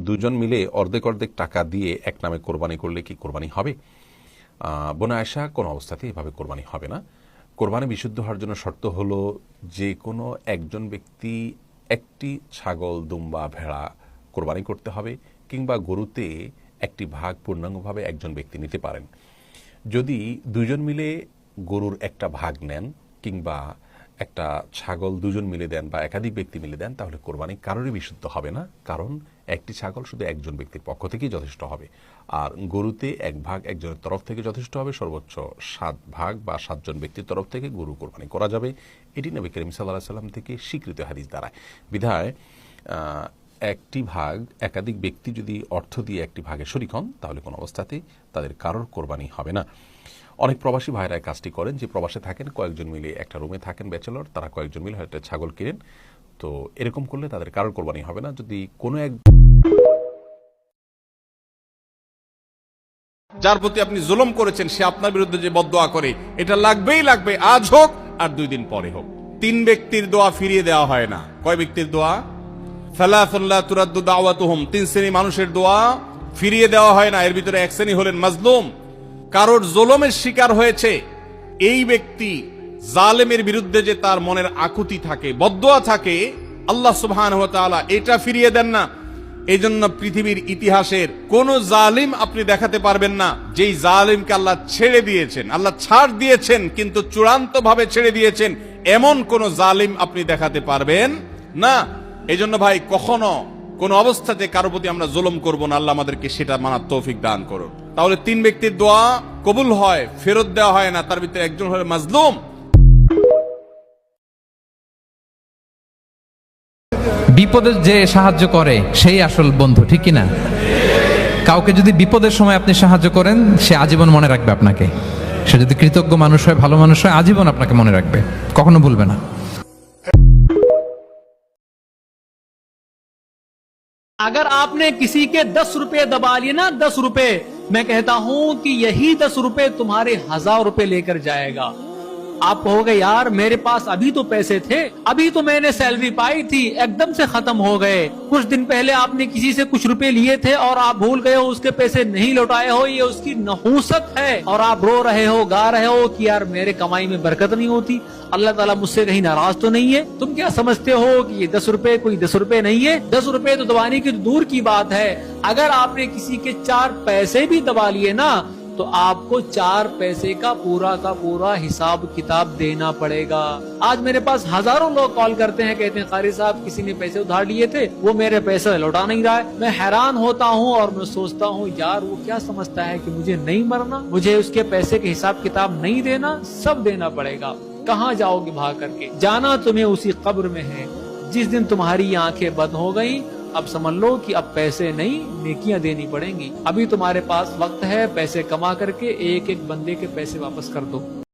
দুজন মিলে অর্ধেক অর্ধেক টাকা দিয়ে এক নামে কোরবানি করলে কি কোরবানি হবে? বোন আয়েশা, কোনো অবস্থাতেই এভাবে কোরবানি হবে না। কোরবানি বিশুদ্ধ হওয়ার জন্য শর্ত হলো যে কোনো একজন ব্যক্তি একটি ছাগল, দুম্বা, ভেড়া কোরবানি করতে হবে, কিংবা গরুতে একটি ভাগ পূর্ণাঙ্গভাবে একজন ব্যক্তি নিতে পারেন। যদি দুজন মিলে গরুর একটা ভাগ নেন কিংবা একটা ছাগল দুজন মিলে দেন বা একাধিক ব্যক্তি মিলে দেন, তাহলে কোরবানি কারোরই বিশুদ্ধ হবে না, কারণ একটি ছাগল শুধু একজন ব্যক্তির পক্ষ থেকেই যথেষ্ট হবে। আর গরুতে এক ভাগ একজনের তরফ থেকে যথেষ্ট হবে, সর্বোচ্চ 7 ভাগ বা 7 জন ব্যক্তির তরফ থেকে গরু কোরবানি করা যাবে। এটি নবী করিম সাল্লাল্লাহু আলাইহি সাল্লাম থেকে স্বীকৃত হাদিস দ্বারা। বিধায় একটি ভাগ একাধিক ব্যক্তি যদি অর্থ দিয়ে একটি ভাগে শরিক হন, তাহলে কোনো অবস্থাতেই তাদের কারোর কোরবানি হবে না। অনেক প্রবাসী ভাইরা কাজটি করেন, যে প্রবাসে থাকেন, কয়েকজন মিলে একটা রুমে থাকেন ব্যাচেলর, তারা কয়েকজন মিলে হয়তো ছাগল কিনেন। তো এরকম করলে তাদের কারোর কোরবানি হবে না। যদি কোনো এক যার প্রতি আপনি জুলুম করেছেন সে আপনার বিরুদ্ধে যে বদদোয়া করে, এটা লাগবেই লাগবে, আজ হোক আর 2 দিন পরে হোক। 3 ব্যক্তির দোয়া ফিরিয়ে দেওয়া হয় না। কয় ব্যক্তির দোয়া? সালাসুন লা তুরাদ্দু দাওয়াতুহুম, 3 শ্রেণী মানুষের দোয়া ফিরিয়ে দেওয়া হয় না। এর ভিতরে এক শ্রেণী হলেন মাজলুম, কারোর জুলুমের শিকার হয়েছে এই ব্যক্তি। জালেমের বিরুদ্ধে যে তার মনের আকুতি থাকে, বদদোয়া থাকে, আল্লাহ সুবহানাহু ওয়া তাআলা এটা ফিরিয়ে দেন না। এই জন্য পৃথিবীর ইতিহাসের কোন জালিম আপনি দেখাতে পারবেন না যেই জালিমকে আল্লাহ ছেড়ে দিয়েছেন, আল্লাহ ছাড় দিয়েছেন কিন্তু চূড়ান্ত ভাবে ছেড়ে দিয়েছেন, এমন কোন জালিম আপনি দেখাতে পারবেন না। এই জন্য ভাই, কখনো কোন অবস্থাতে কারো প্রতি আমরা জুলুম করব না। আল্লাহ আমাদেরকে সেটা মানার তৌফিক দান করুন। তাহলে 3 ব্যক্তির দোয়া কবুল হয়, ফেরত দেওয়া হয় না। তার ভিতরে একজন হলো মাজলুম। বিপদে যে সাহায্য করে সেই আসল বন্ধু, ঠিক কিনা? কাউকে যদি বিপদের সময় আপনি সাহায্য করেন, সে আজীবন মনে রাখবে আপনাকে। সে যদি কৃতজ্ঞ মানুষ হয়, ভালো মানুষ হয়, আজীবন আপনাকে মনে রাখবে, কখনো ভুলবে না। अगर आपने किसी के 10 रुपए दबा लिए ना, 10 रुपए, मैं कहता हूं कि यही 10 रुपए तुम्हारे 1000 रुपए लेकर जाएगा। आप कहोगे यार मेरे पास अभी तो पैसे थे, अभी तो मैंने सैलरी पाई थी, एकदम से खत्म हो गए। कुछ दिन पहले आपने किसी से कुछ रुपए लिए थे और आप भूल गए हो, उसके पैसे नहीं लौटाए हो, ये उसकी नहूसत है। और आप रो रहे हो, गा रहे हो कि यार मेरे कमाई में बरकत नहीं होती, अल्लाह ताला मुझसे कहीं नाराज तो नहीं है। तुम क्या समझते हो कि ये 10 रुपए कोई 10 रुपए नहीं है? 10 रुपए तो दबाने की दूर की बात है, अगर आपने किसी के 4 पैसे भी दबा लिए ना, तो आपको 4 पैसे का पूरा हिसाब किताब देना पड़ेगा। आज मेरे पास हजारों लोग कॉल करते हैं, कहते हैं कारी साहब किसी ने पैसे उधार लिए थे, वो मेरे पैसे लौटा नहीं रहा है। मैं हैरान होता हूँ और मैं सोचता हूँ यार वो क्या समझता है कि मुझे नहीं मरना, मुझे उसके पैसे के हिसाब किताब नहीं देना, सब देना पड़ेगा। कहाँ जाओगे भाग करके? जाना तुम्हें उसी कब्र में है जिस दिन तुम्हारी आंखें बंद हो गई। अब समझ लो कि अब पैसे नहीं, नेकियां देनी पड़ेंगी। अभी तुम्हारे पास वक्त है, पैसे कमा करके एक एक बंदे के पैसे वापस कर दो।